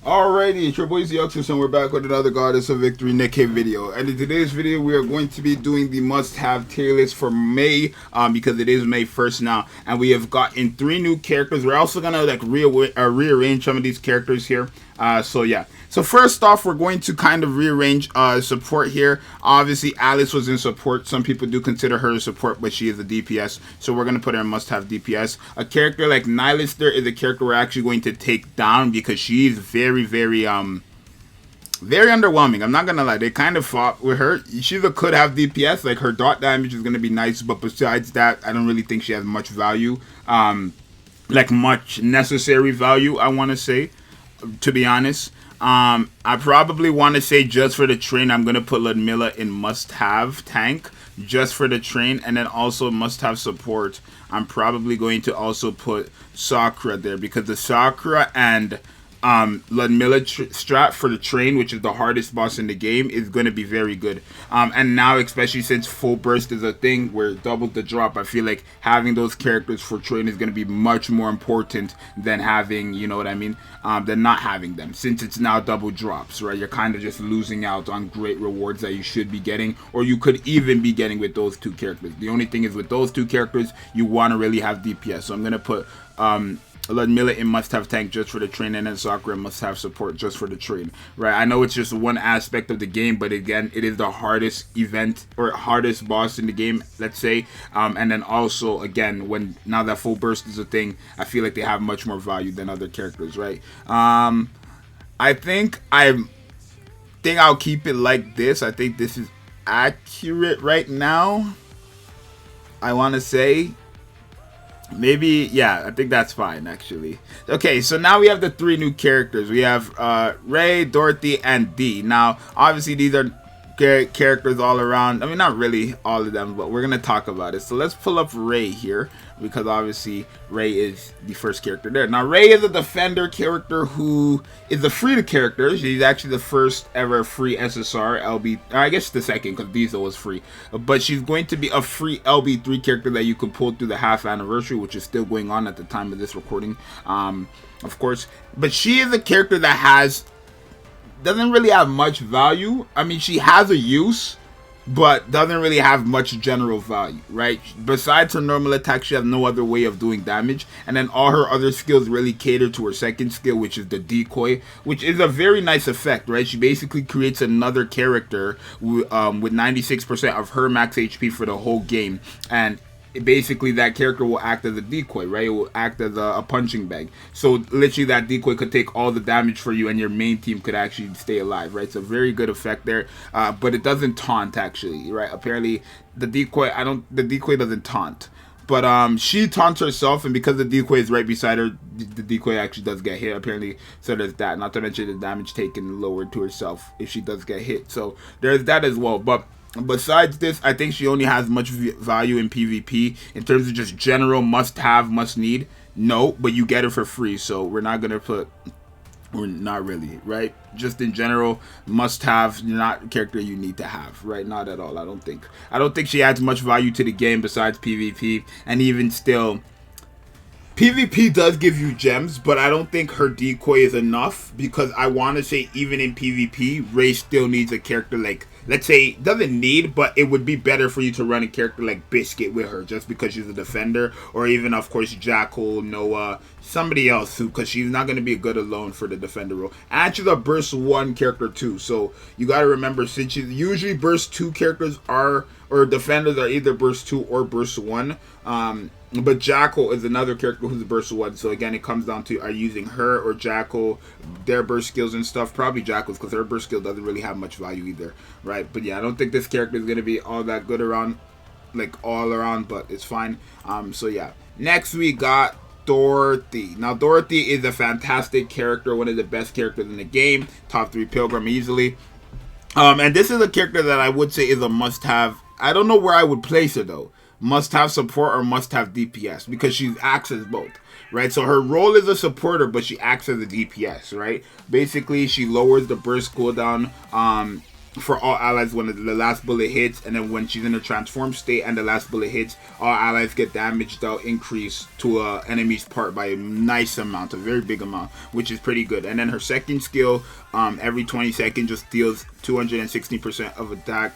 Alrighty, it's your boy Zxous, and we're back with another Goddess of Victory Nikke video. And in today's video, we are going to be doing the must-have tier list for May, because it is May 1st now, and we have gotten 3 new characters. We're also gonna like rearrange some of these characters here. So yeah. So first off, we're going to kind of rearrange support here. Obviously, Alice was in support. Some people do consider her a support, but she is a DPS. So we're going to put her in must-have DPS. A character like Nylister is a character we're actually going to take down because she's very underwhelming. I'm not going to lie. They kind of fought with her. She could have DPS. Like, her dot damage is going to be nice, but besides that, I don't really think she has much value. Like, much necessary value, I want to say, to be honest. I probably want to say just for the train, I'm going to put Ludmilla in must-have tank, just for the train, and then also must-have support. I'm probably going to also put Sakura there, because the Sakura and Ludmilla strat for the train, which is the hardest boss in the game, is going to be very good. And now, especially since full burst is a thing where it doubles the drop, I feel like having those characters for train is going to be much more important than having, you know what I mean, than not having them. Since it's now double drops, right? You're kind of just losing out on great rewards that you should be getting, or you could even be getting with those 2 characters. The only thing is, with those 2 characters, you want to really have DPS. So I'm going to put Ludmilla in must-have tank just for the train, and then Sakura must-have support just for the train, right? I know it's just one aspect of the game, but again, it is the hardest event or hardest boss in the game, let's say. And then also, again, now that full burst is a thing, I feel like they have much more value than other characters, right? I think I'll keep it like this. I think this is accurate right now. I want to say. Maybe, yeah, I think that's fine, actually. Okay, so now we have the 3 new characters. We have Ray, Dorothy, and Dee. Now, obviously, these are characters all around. I mean, not really all of them, but we're going to talk about it. So let's pull up Ray here, because obviously Ray is the first character there. Now, Ray is a defender character who is a free character. She's actually the first ever free SSR LB. I guess the second, because Diesel was free. But she's going to be a free LB3 character that you could pull through the half anniversary, which is still going on at the time of this recording, of course. But she is a character that doesn't really have much value. I mean, she has a use, but doesn't really have much general value, right? Besides her normal attack, she has no other way of doing damage, and then all her other skills really cater to her second skill, which is the decoy, which is a very nice effect, right? She basically creates another character with 96% of her max HP for the whole game, and basically that character will act as a decoy, right? It will act as a punching bag. So literally that decoy could take all the damage for you, and your main team could actually stay alive, right? So very good effect there. But it doesn't taunt, actually, right? Apparently the decoy doesn't taunt. But she taunts herself, and because the decoy is right beside her, the decoy actually does get hit, apparently. So there's that. Not to mention the damage taken lowered to herself if she does get hit. So there's that as well. But besides this, I think she only has much value in PvP. In terms of just general must-have, must-need, no, but you get it for free. So we're not really, right? Just in general, must-have, not a character you need to have, right? Not at all, I don't think she adds much value to the game besides PvP. And even still, PvP does give you gems, but I don't think her decoy is enough, because I want to say even in PvP, Ray still needs a character like, let's say, doesn't need, but it would be better for you to run a character like Biscuit with her, just because she's a defender, or even, of course, Jackal, Noah, somebody else, because she's not going to be good alone for the defender role. And she's a burst 1 character too, so you got to remember, since she's usually burst 2 characters or defenders are either burst 2 or burst 1, but Jackal is another character who's a burst 1. So again, it comes down to, are you using her or Jackal, their burst skills and stuff? Probably Jackal's, because her burst skill doesn't really have much value either, right? But yeah, I don't think this character is going to be all that good around, like all around, but it's fine. So yeah, next we got Dorothy. Now Dorothy is a fantastic character, one of the best characters in the game, top 3 Pilgrim easily. And this is a character that I would say is a must-have. I don't know where I would place her though. Must-have support or must-have DPS, because she acts as both, right? So her role is a supporter, but she acts as a DPS, right? Basically, she lowers the burst cooldown for all allies when the last bullet hits, and then when she's in a transform state and the last bullet hits, all allies get damaged out increase to a enemy's part by a nice amount, a very big amount, which is pretty good. And then her second skill, every 20 seconds just deals 260% of attack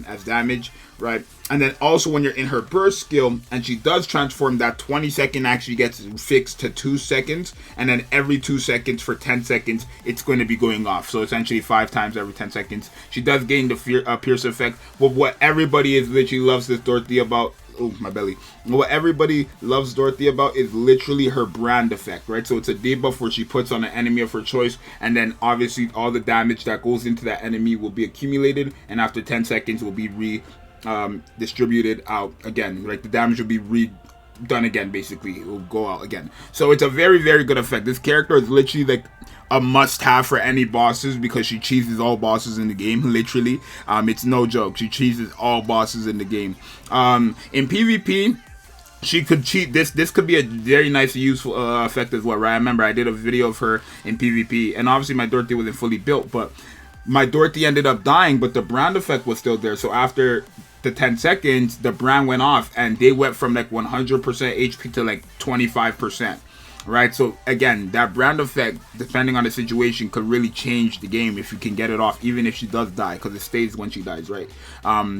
as damage, right? And then also when you're in her burst skill and she does transform, that 20-second actually gets fixed to 2 seconds, and then every 2 seconds for 10 seconds it's going to be going off, so essentially 5 times every 10 seconds. She does gain the pierce effect, but what everybody is literally loves this Dorothy about, oh my belly, what everybody loves Dorothy about is literally her brand effect, right? So it's a debuff where she puts on an enemy of her choice, and then obviously all the damage that goes into that enemy will be accumulated, and after 10 seconds will be distributed out again, right? The damage will be done again, basically. It will go out again. So it's a very, very good effect. This character is literally like a must-have for any bosses because she cheeses all bosses in the game, literally. It's no joke. She cheeses all bosses in the game. In PvP, she could cheat. This could be a very nice, useful effect as well, right? I remember I did a video of her in PvP, and obviously my Dorothy wasn't fully built, but my Dorothy ended up dying, but the brand effect was still there. So after the 10 seconds, the brand went off, and they went from like 100% HP to like 25%. Right, so again, that brand effect, depending on the situation, could really change the game if you can get it off, even if she does die, because it stays when she dies, right?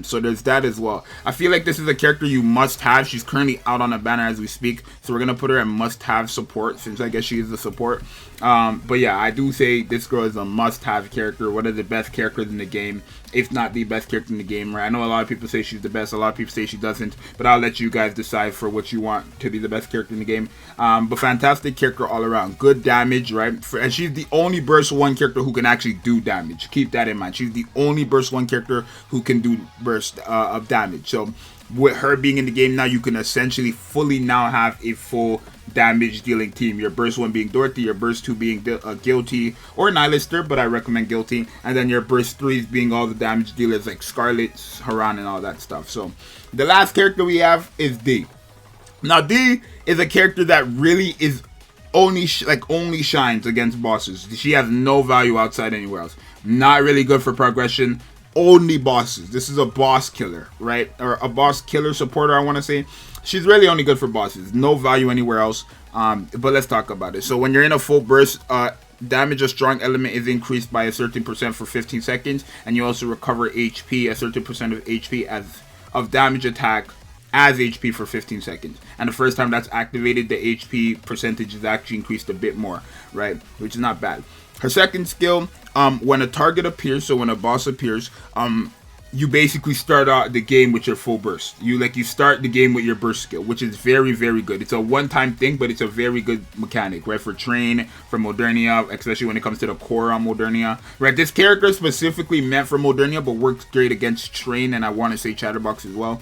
So there's that as well. I feel like this is a character you must have. She's currently out on a banner as we speak, so we're gonna put her at must-have support, since I guess she is the support. But yeah, I do say this girl is a must-have character, one of the best characters in the game, if not the best character in the game, right? I know a lot of people say she's the best, a lot of people say she doesn't, but I'll let you guys decide for what you want to be the best character in the game. But fantastic character all around, good damage, right? And she's the only burst 1 character who can actually do damage. Keep that in mind. She's the only burst 1 character who can do burst of damage. So with her being in the game now, you can essentially fully now have a full damage dealing team. Your burst 1 being Dorothy, your burst 2 being Guilty or Nihilister, but I recommend Guilty, and then your burst 3s being all the damage dealers like Scarlet, Haran, and all that stuff. So the last character we have is D. Now D is a character that really is only shines against bosses. She has no value outside anywhere else. Not really good for progression. Only bosses. This is a boss killer, right? Or a boss killer supporter, I want to say. She's really only good for bosses. No value anywhere else. But let's talk about it. So when you're in a full burst, damage of strong element is increased by a certain percent for 15 seconds, and you also recover HP, a certain percent of HP of damage attack as HP for 15 seconds. And the first time that's activated, the HP percentage is actually increased a bit more, right? Which is not bad. Her second skill, when a target appears, so when a boss appears, you basically start out the game with your full burst. You start the game with your burst skill, which is very, very good. It's a one-time thing, but it's a very good mechanic, right? For Train, for Modernia, especially when it comes to the core on Modernia, right? This character is specifically meant for Modernia, but works great against Train, and I want to say Chatterbox as well.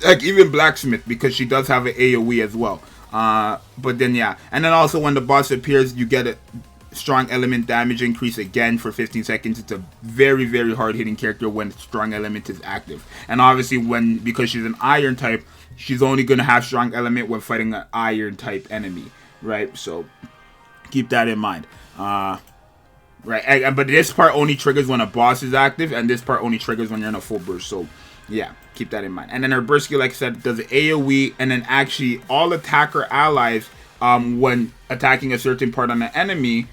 Like even Blacksmith, because she does have an AoE as well. But then yeah, and then also when the boss appears, you get a strong element damage increase again for 15 seconds. It's a very, very hard hitting character when strong element is active. And obviously because she's an iron type, she's only going to have strong element when fighting an iron type enemy, right? So keep that in mind. Right, but this part only triggers when a boss is active, and this part only triggers when you're in a full burst. So yeah, keep that in mind. And then her burst skill, like I said, does AoE, and then actually all attacker allies, when attacking a certain part on the enemy,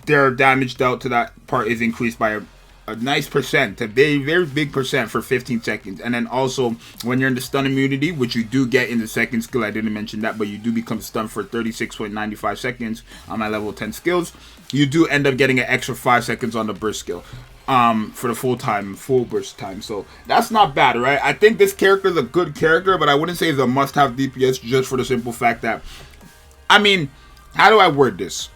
their damage dealt to that part is increased by a nice percent, a very, very big percent for 15 seconds. And then also when you're in the stun immunity, which you do get in the second skill, I didn't mention that, but you do become stunned for 36.95 seconds on my level 10 skills. You do end up getting an extra 5 seconds on the burst skill for the full burst time. So that's not bad, right? I think this character is a good character, but I wouldn't say it's a must-have DPS just for the simple fact that, I mean, how do I word this?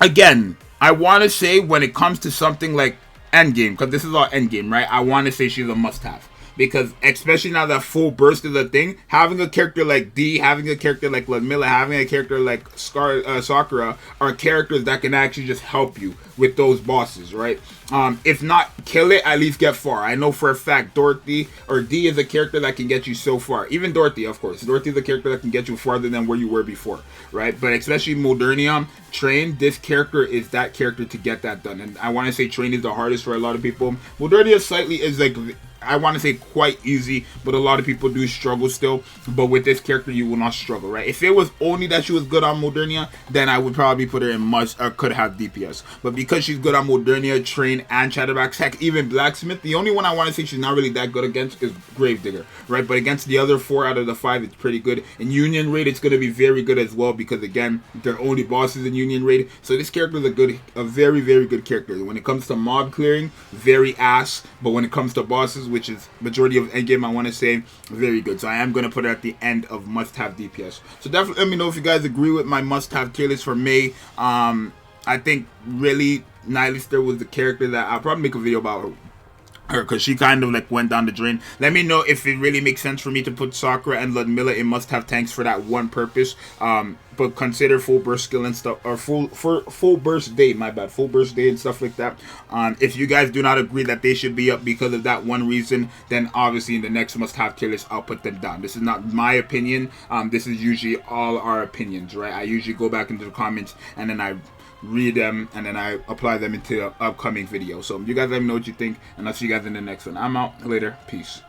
Again, I want to say when it comes to something like endgame, because this is all endgame, right? I want to say she's a must-have. because especially now that full burst is a thing, having a character like D, having a character like Ludmilla, having a character like Sakura are characters that can actually just help you with those bosses, right? If not kill it, at least get far. I know for a fact Dorothy or D is a character that can get you so far. Even Dorothy, of course. Dorothy is a character that can get you farther than where you were before, right? But especially Modernium, Train, this character is that character to get that done. And I want to say Train is the hardest for a lot of people. Modernium slightly is like, I want to say quite easy, but a lot of people do struggle still. But with this character, you will not struggle, right? If it was only that she was good on Modernia, then I would probably put her in must or could have DPS. But because she's good on Modernia, Train, and Chatterbox, heck, even Blacksmith, the only one I want to say she's not really that good against is Gravedigger, right? But against the other 4 out of the 5, it's pretty good. In Union Raid, it's going to be very good as well because, again, they're only bosses in Union Raid. So this character is a very, very good character. When it comes to mob clearing, very ass. But when it comes to bosses, which is majority of endgame, I want to say very good. So I am going to put it at the end of must-have DPS. So definitely let me know if you guys agree with my must-have tier list for May. I think really Nihilister was the character that I'll probably make a video about her because she kind of like went down the drain. Let me know if it really makes sense for me to put Sakura and Ludmilla in must-have tanks for that one purpose. But consider full burst skill and stuff, or full burst day, my bad, full burst day and stuff like that. If you guys do not agree that they should be up because of that one reason, then obviously in the next must-have tier list, I'll put them down. This is not my opinion. This is usually all our opinions, right? I usually go back into the comments and then I read them and then I apply them into the upcoming video. So you guys let me know what you think, and I'll see you guys in the next one. I'm out. Later. Peace.